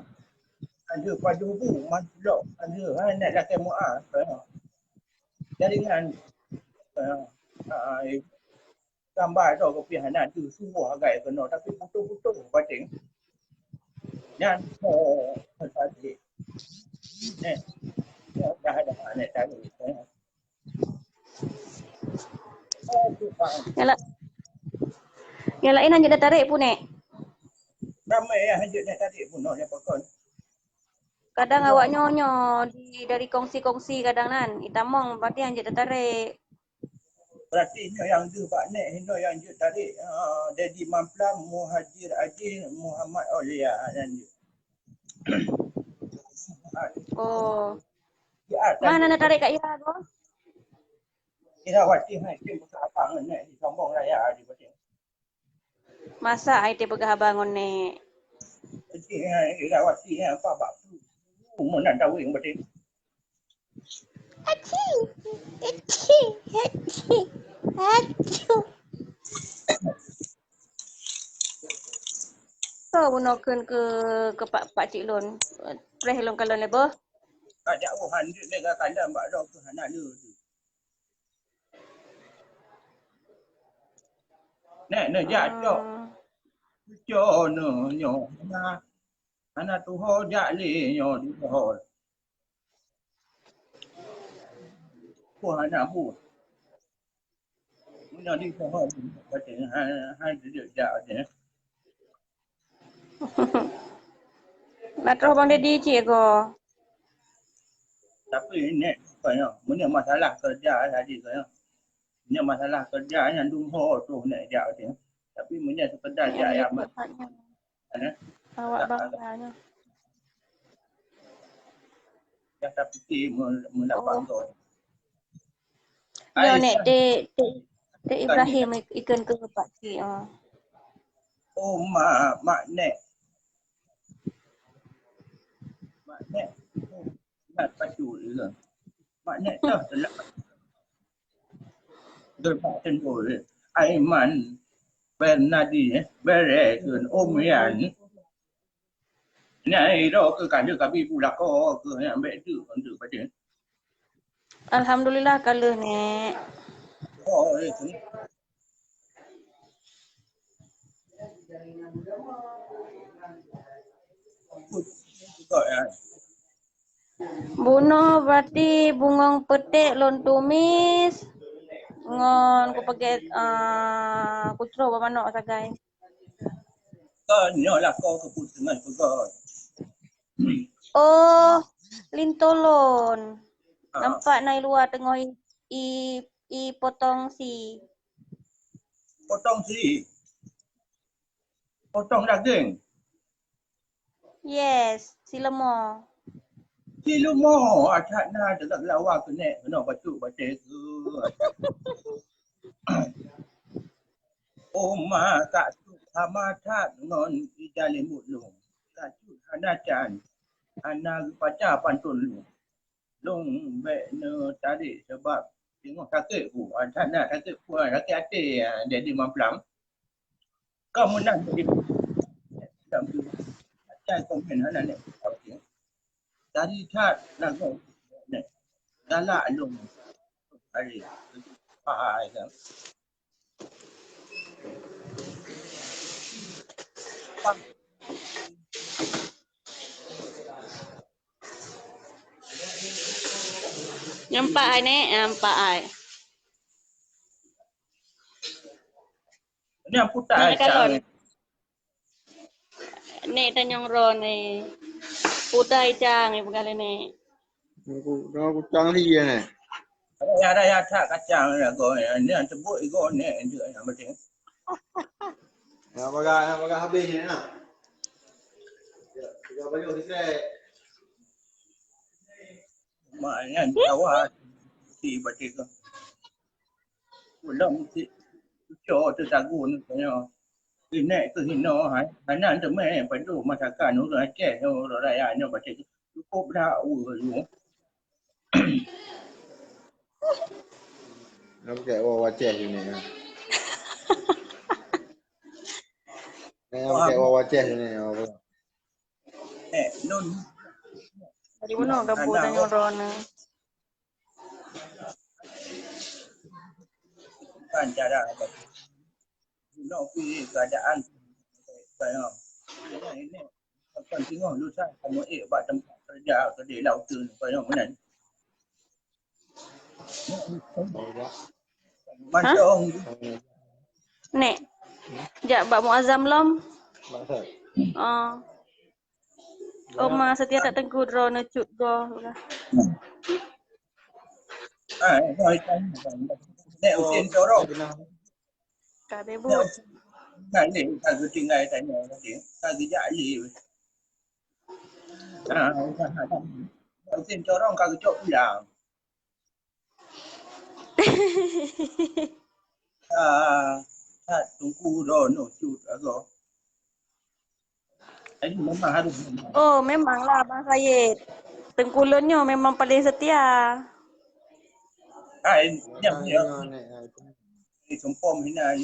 ada pada bu masuk ada nak lakai muah jaringan gambar tu kepihanan tu semua agak kena tapi putus-putus batin dan tadi dah ada anak tadi Yang lain hanya dah tarik pun Nek. ramai yang hajut nak tadi pun nak pakon Kadang awak nyonyo dari kongsi-kongsi kadang kan. Itamong berarti hanya dah tarik. berarti yang tu Pak Nek hino yang jut tadi Dedi Mamplam Muhajir Adil Muhammad Aulia dan Oh. Mana nak tarik kat Ira tu? Irawati hai tim abang Nek di Sombong Raya di Pasir. Masa ai te pegah bangun Nek. Irawati apa bak mana tahu yang Pasir. Aci. Aci. Aci. Aci. So bunokeun ke Pak Cik Lon. Preh long kalon lebo. Ada uhan dia dengan kandang bak dok tu anak lu tu. Nek jatuh. Jo no nyo ana tu ho ja li nyo di ho. Ko anak bu. Nyo di ho Pasir hai dia ja je. Nak terus Bang Daddy cik ke? Tapi ni punya masalah kerja tadi saya. Punya masalah kerja yang dumho tu nak dia tu. Tapi punya sekedar Yang dia dia yang curhatnya. mana Awak bangganya. dia tak fikir mendapat Oh. tu. Yo nek Dek Ibrahim ikan ke pak cik. Oh mak nek nak pacu ke. Mak nek dah telah derpak tentu. Aiman Bernadi Berekun Omian Này đó cứ cả nước cả bi phụ là có cứ nhà mẹ tự còn tự phát triển Alhamdulillah kalau nek. có đấy chúng gọi là Buno berarti bungong petik lon tumis. Ngon ku pakai kucro apa manok sagai. có nhỏ là có cái phụ nữ này có Oh, lintolon. à, Nampak nai luar tengah i potong si. potong daging Yes, si lemah. si lu mo acak na dekat lawa kena kena batu baca ke oh ma tak tu sama tak non di dalam mulut tak tu hanacan anak baca pantun lu long be ne tadi sebab tengok sakit ku acak nak sakit ku sakit hati jadi mamplam kamu nak jadi dalam tu acak komen hana ni dari tak nak ni galak lu hari pai kan Nampak ai nek, nampak ai. ni aku tak Nek acak kalon. Nek tanyong ron ni. Putai cang ni pegale nek. Aku cang dia ni. ada ya tak kacang lah kau ni yang sebut kau ni dia yang penting Nak pakai habis ni nak. Tiga baju sikit. maknya awak si baca ke belum si cok tu tagun punya ini ke hino hai anak tu mai perlu masakan tu aceh tu raya ni baca cukup dah lu Nak pakai waceh sini. Nak pakai waceh sini. nun Dari mana gapo tanyong ron ni? kan cara no pi keadaan saya ini akan tengok lusa kamu buat tempat kerja kedai laut tu kau mana macam Nek. Jak bak muazzam lom. Masak. Oma setia tak tengku ron cut go. rồi nẹo tiền cho đâu Kade bu. ngày này thằng cứ trình ngày tại nhà nó tiếng thằng cứ dạy gì nẹo tiền cho đâu cái chỗ làm tunggu rồi nổ chút rồi anh mà harus Oh, memanglah Abang Syed. Tengkulunnya memang paling setia. nhập Cang nhiều ni. thì chúng pom thế này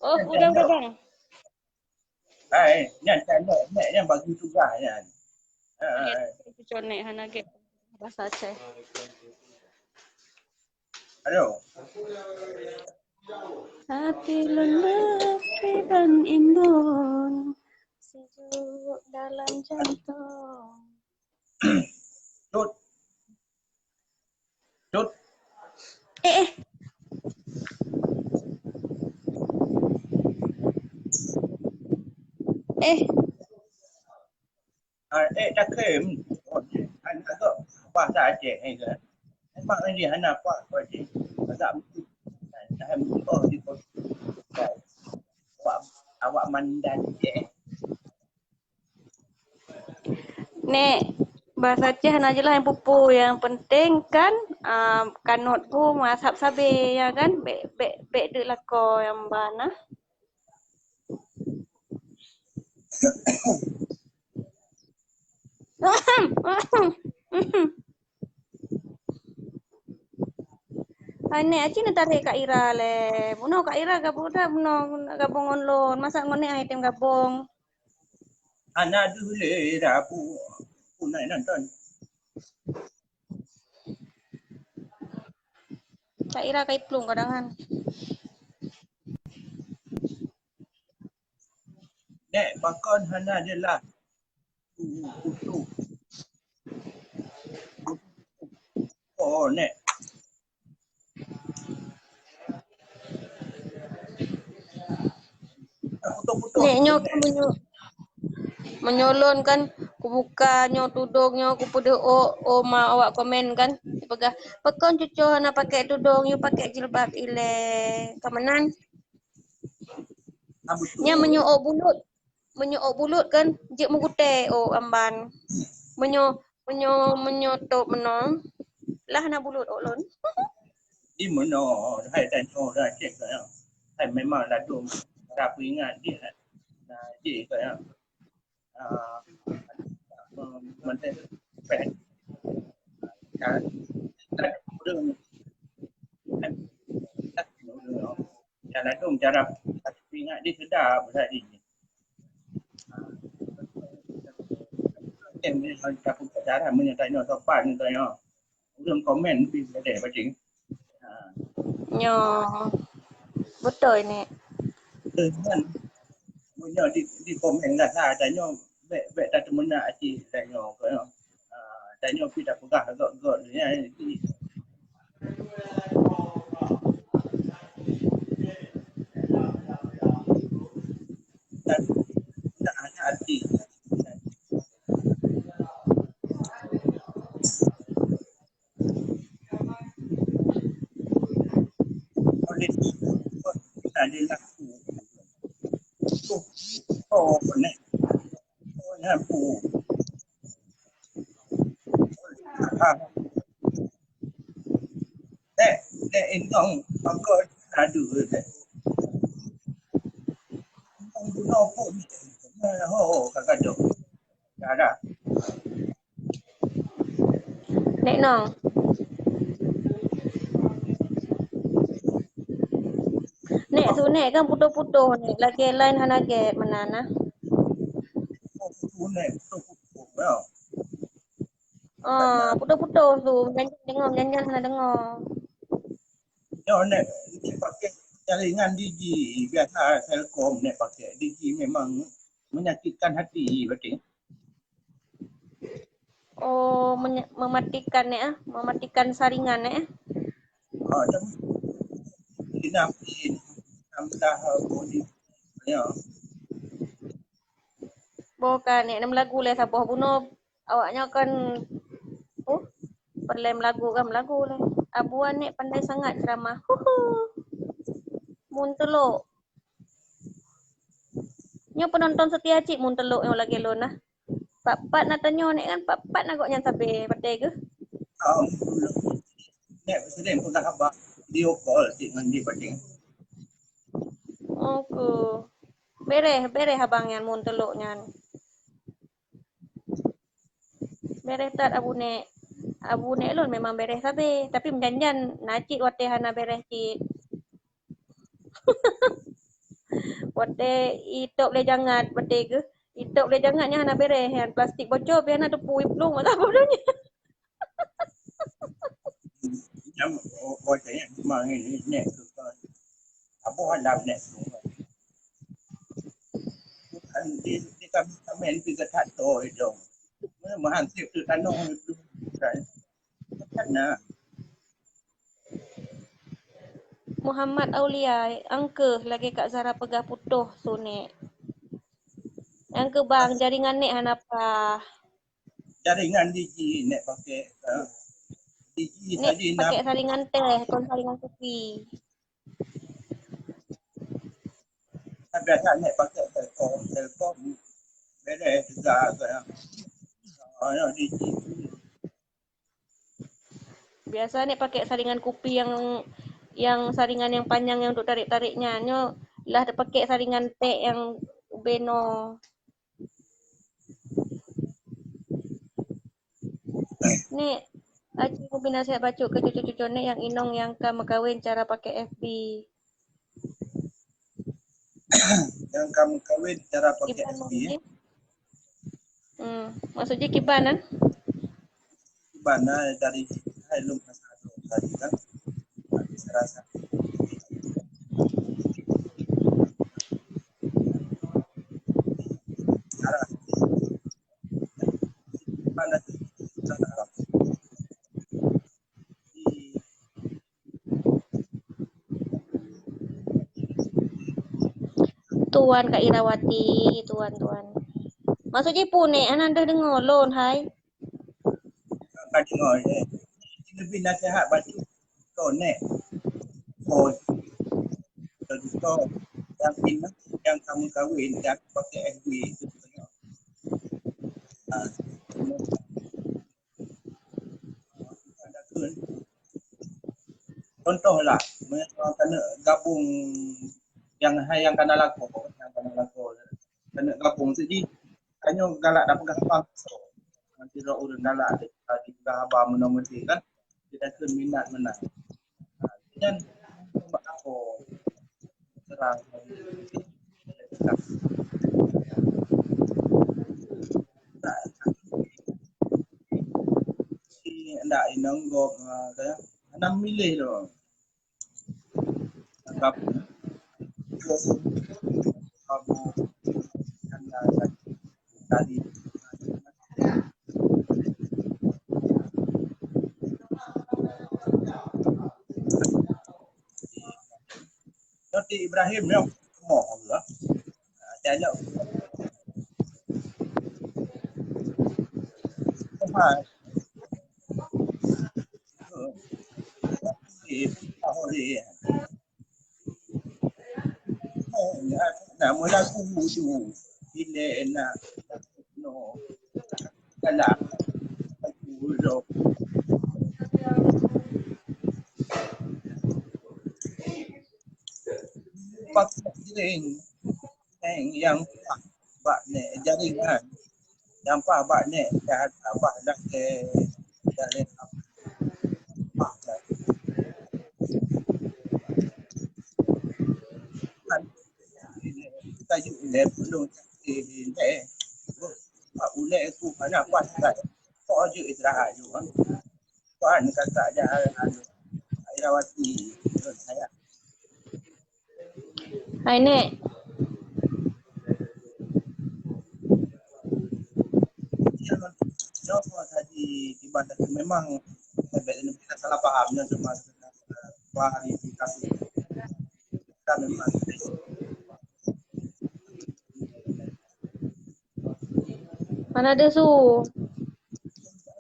Oh, udang. nhận cái mẹ nhận bao nhiêu chút gà này Conek hana ke bahasa Aceh. alo Hati lembut dan imbun sejuk dalam jantung. chút chút Eh, Tak kem. Anak tu bahasa Aceh ni ke. Memang dia anak kuat kau je. Tak oh di awak mandan je. Nek, bahasa Aceh aja lah yang pupu. Yang penting kan kanut ku mazhab sabe ya kan. Bek de lako yang bana. Ane aci na tarik Kak Ira le. Buno Kak Ira gabung dah buno gabung online. Masa ngone item gabung. Anak dulu dah pu nak nonton. Kak Ira kait plung kadangan. Nek bakon hana dia lah. Putu. Oh nek. Putu-putu. Nek nyo kan menyolon kan ku buka nyo tudung nyo ku pede o ma awak komen kan pegah pekon cucu na pakai tudung you pakai jilbab ile kamenan nya menyuok bulut kan jek mengute o amban menyotok menong lah na bulut olon Di mana hai dan dah cek saya. Hai memang lah tu. Tak ingat dia. Nah, dia saya. Menteri pen. Kan. Tak ada. Cara tu cara ingat dia sedap tadi. Kita pun cara menyatakan sopan tu ya. Orang komen di ada macam. nyo betul ni Kan punya di komen lah tanya bet tak temena aci tanya ko tanya pi tak pegah agak ni tak ada arti oleh ada laku oh nek pu nek indong agak ada nek guna pun oh kakak tu ada nek nong nek tu nek kan putuh-putuh nek lagi lain hana get menana tu nek tu ya putuh-putuh tu jangan hana dengar yo nek pakai jaringan Digi biasa Telkom nek pakai Digi memang menyakitkan hati betul. mematikan ya mematikan saringan ya Macam dinapin tambah body ya. bukan nek nem lagu le sabuh bunuh awaknya kan perlem lagu kan lagu le abuan nek pandai sangat ceramah mun teluk nyo penonton setia cik mun teluk yang lagi lon nah pat nak tanyo nek kan pat nak kok nyan sabe pate ke Nek presiden pun tak khabar video call dengan dia penting. oke bereh abang yang mun teluk nyan bereh tat abu nek lon memang bereh sabe tapi menjanjan nacik wate hana bereh cik wate itok le jangat wate ke itok le jangatnya hana bereh yang plastik bocor biar hana tepu iplung tak bodanya Jam oh saya memang ini nek tu kan. Apa halam nek tu. Kan di kami di ketat tu itu. Menghansip tu tanong itu kan. Karena Muhammad Aulia angke lagi Kak Zara pegah putuh sunek Yang ke bang jaringan nek apa? Jaringan Digi nek pakai Digi Nek tadi nak pakai saringan teh, kon saringan kopi. biasa nek pakai Telkom beres juga kan. Oh, Digi. Biasa nek pakai saringan kopi yang saringan yang panjang yang untuk tarik-tariknya. Nyo lah pakai saringan teh yang beno. Nek Aci kopi nasihat bacuk ke cucu-cucu nek yang inong yang kawin cara pakai FB. Yang kamu kawin cara pakai Kiban FB maksudnya? Maksudnya kibanan? mana dari Helum Hasado tadi kan saya rasa arah mana kita arah di Tuan Kak Irawati, tuan. Maksudnya pune ananda dengar lon hai. kadang lebih nasihat baju konek oh itu yang ini yang kamu kawin yang pakai FB itu tengok ada kan contoh lah kena gabung yang kena laku kena gabung jadi hanya galak dapat gampang so nanti roh urang galak di gahaba menomoti kan kita ke minat menang dan apa serang ndak inang go kaya anam milih lo gabung kamu tadi Doti Ibrahim yang mau lah ada Tuhan Holy na mula kudu ile na no kala kudo pakiling yang pak ne jaringan yang pak ne dah apa dah ke dari apa kan kita juga belum ile pak ule ku pada pas kan kok aja istirahat juga kan kata aja Irawati saya Hai nek, Jawab tadi di bandar memang kita salah pahamnya cuma klarifikasi kita memang mana ada su?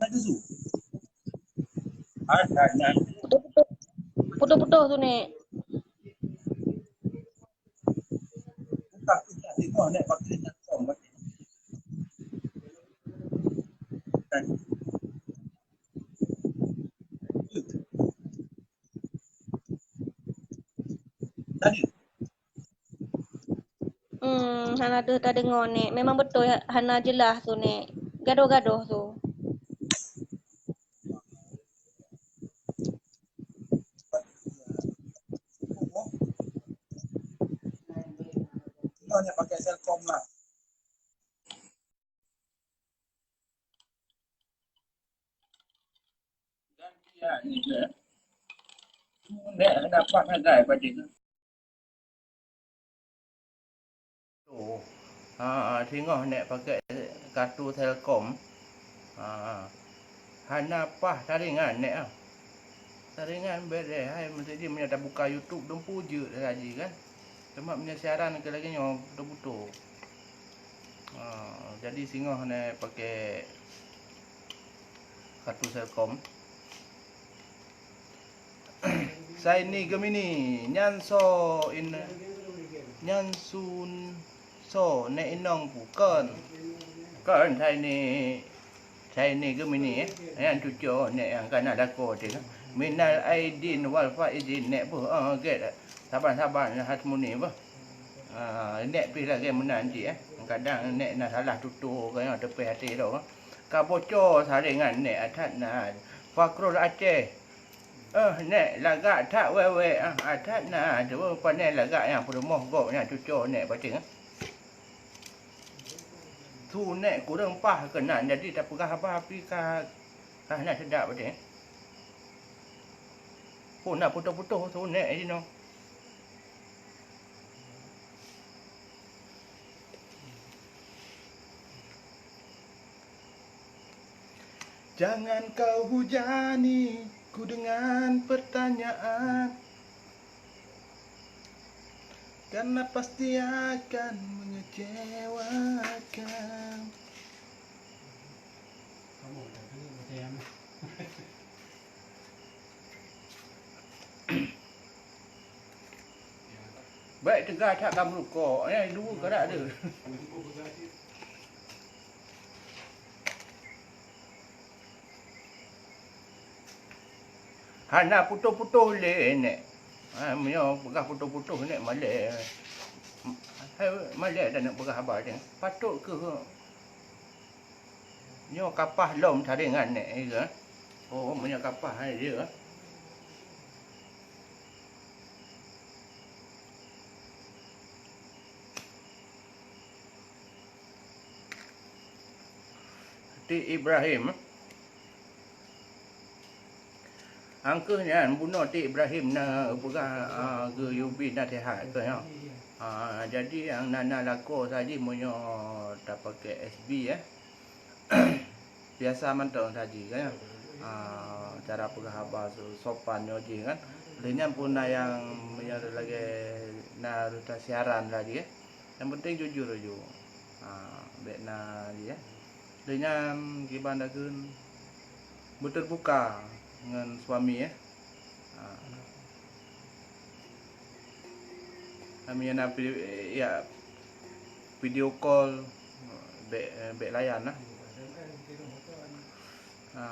ada zu ada Putus-putus tu nek. buka kita tengok nek pakai platform dan tadi Hana ada tak dengar nek. Memang betul Hana jelas tu nek. Gaduh-gaduh tu. hanya pakai Telkom lah dan dia ni je nek dapat ada pada tu tengok nek pakai kartu Telkom hana pah taringan nek taringan beres hai mesti dia punya dah buka YouTube dan puja dah lagi kan cuma punya siaran ke lagi nyo betul-betul Jadi singoh ni pakai kartu Selcom. Saya ni Gemini nyan so in nyan sun so ne inong pu kan saya ni Gemini yang cucu ne yang kan ada ko dia minal aidin wal faizin ne bu get sabar-sabar hat muni ba nek pi lagi menanti kadang nek nak salah tutur kan tepi hati tu ka bocor saringan nek atat na fakrul aceh nek lagak tak wewe atat na tu panel lagak yang perumoh gok nya cucu nek bating tu nek kurang pah kena jadi tak pegah apa api ka nak sedap bating pun nak putus-putus tu nek ni no. Jangan kau hujani ku dengan pertanyaan, karena pasti akan mengecewakan. Baik tegak tak kamu kok, dua kerak ada. Hana putus-putus le nek. Menyo pegah putus-putus nek malek. Malek dah nak pegah abah dia. Patut ke? Nyo kapah lom taringan nek ke? Oh, menyo kapah dia. Ti Ibrahim angkanya bunuh Ti Ibrahim na pegah ke Yubi na tehat ke ya. Jadi yang nana lako saja munyo tak pakai SB biasa mantau saja kan ya. Cara pegah abah sopan yo je kan. Lenyam pun yang menyo lagi na ruta siaran lagi Yang penting jujur aja. Bek na dia. Lenyam gibandakeun berterbuka dengan suami kami nak video call bek layan lah.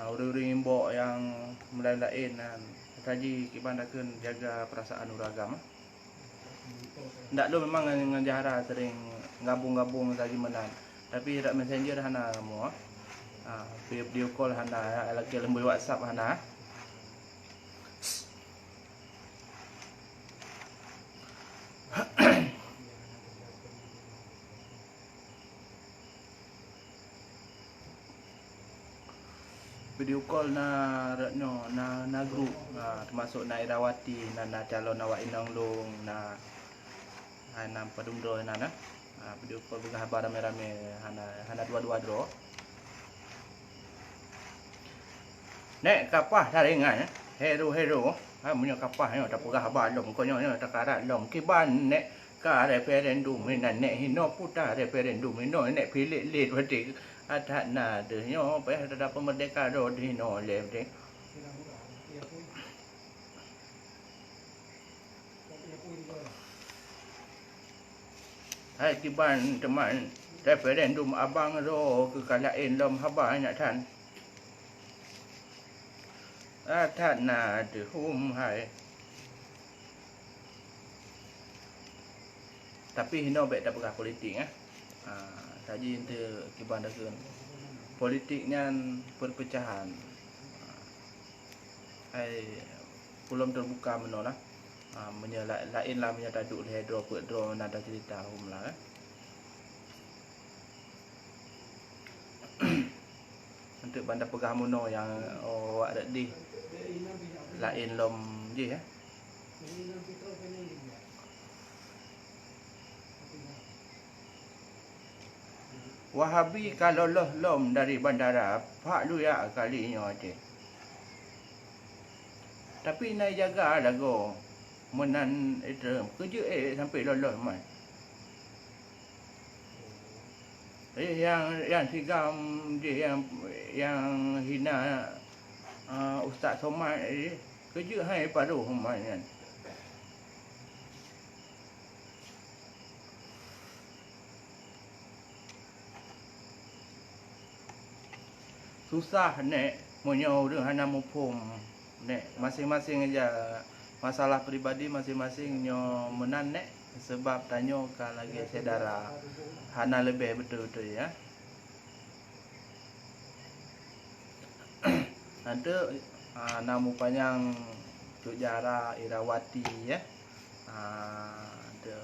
Orang-orang imbok yang melain-lain tadi kibandakeun jaga perasaan uragam. Ndak lo memang dengan jahara sering gabung-gabung tadi menan. Tapi dak messenger hana kamu video call hana lagi lembui WhatsApp hana. Video call na ratno na group termasuk na Irawati na calon awak inang long na hana padumdo na video call dengan habar rame-rame hana dua-dua dro. Nek kapah taringan hero munyo kapah yo tak pegah habar lom konyo tak karat lom kiban nek ka referendum nan nek hino putar referendum hino nek pilih lead wadi atat na de yo pe ada pemerdeka do hino le de. Hai kiban teman referendum abang ro ke kalain lom habar nak tan. Atat na de hum hai. Tapi hino baik tak berah politik tadi ente kibandakeun politiknya perpecahan. Belum terbuka menolah. Lain lah menyataduk le draw put draw nada cerita hum lah. Untuk bandar pegah muno yang awak ada di lain lom je Wahabi kalau lom dari bandara pak luya kalinya je. Tapi nai jaga lagu menan itu kerja sampai lolos mai. Yang sigam dia yang hina Ustaz Somad ni kerja hai paruh humayan. Susah nek monyo urang hana mupum nek masing-masing aja masalah peribadi masing-masing nyo menan nek sebab tanyo kan lagi saudara hana lebih betul-betul ya. Ada nama panjang Cuk Jara Irawati ya. Ada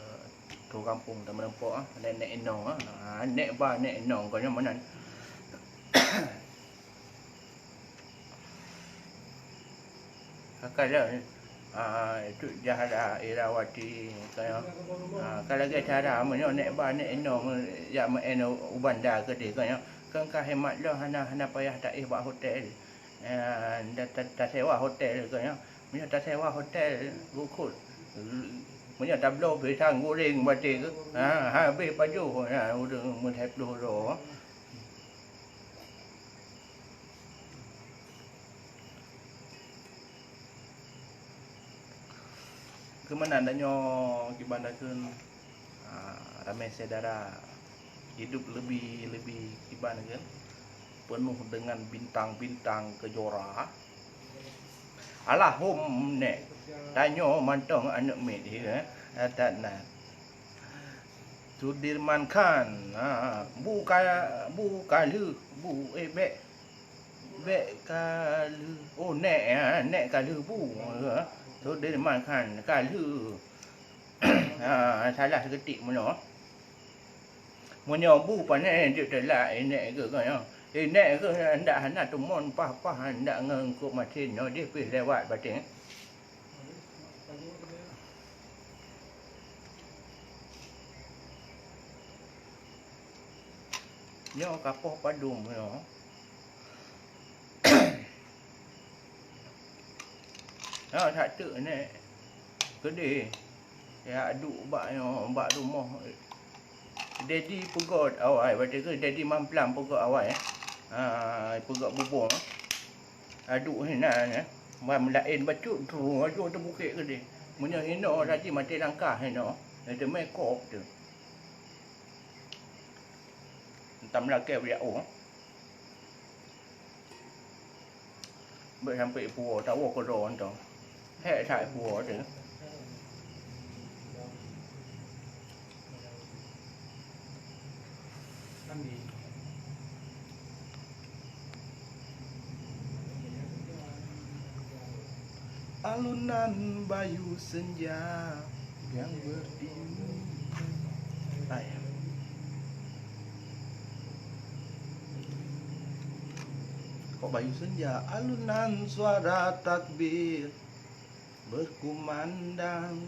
tu kampung teman empok nek enong nek ba nek enong kau mana. Kalau Cuk Jara Irawati kalau ke cara menyo nek ba nek enong ya eno ubanda ke dia kan hemat dah hana payah tak buat hotel. Tak sewa hotel kan ya. Punya tak sewa hotel gukut. Punya tak blow pisang goreng batik ke. Habis baju udah menghap dulu. Kemana adanya kibanakeun ramai saudara hidup lebih kibanakeun penuh dengan bintang-bintang kejora. Alah hom nek tanyo mantong anak mit dia adatna. Sudirman Khan bu kalu be kalu oh nek kalu bu Sudirman Khan kalu salah seketik mono. Monyo bu pane dia telak nek ke kan. Nek ke hendak hendak tumon pah-pah hendak ngengkuk masin no dia pergi lewat batin. Nyo kapoh padum no. Tak tu nek gede. Ya aduk bak rumah. Daddy pegot awal baca ke daddy mamplam pegot awal pegot bubung aduk hina melain bacut tu ajo tu bukit ke dia punya hino tadi mati langkah hino ada makeup tu entam laki dia sampai puo tahu ko ron tu hek thai puo tu alunan bayu senja yang berdiri. Kok bayu senja alunan suara takbir berkumandang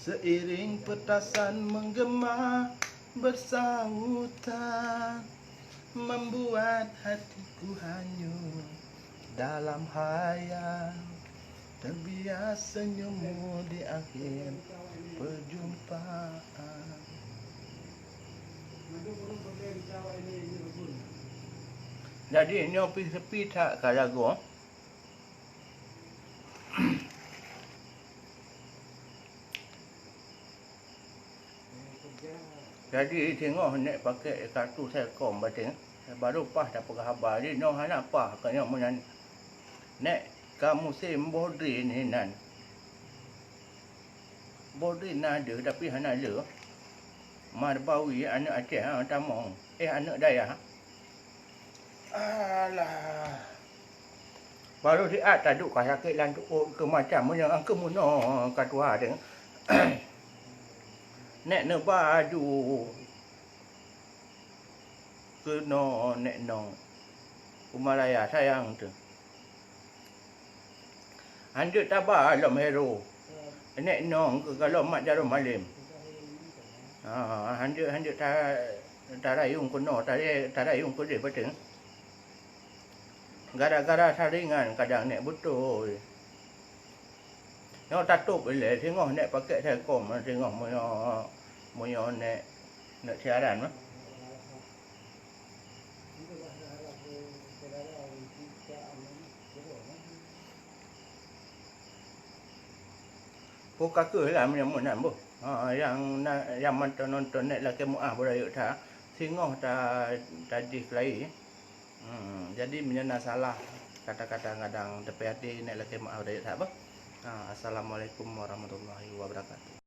seiring petasan menggema bersahutan membuat hatiku hanyut dalam hayal. Terbiar senyummu di akhir perjumpaan. Jadi ni pergi sepi tak kalau lagu. Jadi tengok nek pakai kartu Selcom batin. Baru pas dapat khabar dia noh nak apa kena menan. Nek musim bodri ni nan. Bodri ada tapi hana le. Marbawi anak Aceh tamong. Anak Dayah. Alah. Baru dia tak duk sakit lan tu ke macam mana angke muno katua deng. Nek ne baju. Ke no nek no. Umalaya sayang tu. Handuk tabah alam hero. Nek nong ke kalau mak jarum malim. Handuk tarayung kuno, tarayung kude betul. Gara-gara saringan kadang nek betul. Yang tatup boleh tengok nek pakai Telkom tengok moyo nek siaran mah. Buka ke lah mana bu. Yang nonton net lagi muah budaya ta. Singoh ta tadi kelai. Jadi menyana salah kata-kata kadang tepi hati net lagi muah budaya ta bu. Assalamualaikum warahmatullahi wabarakatuh.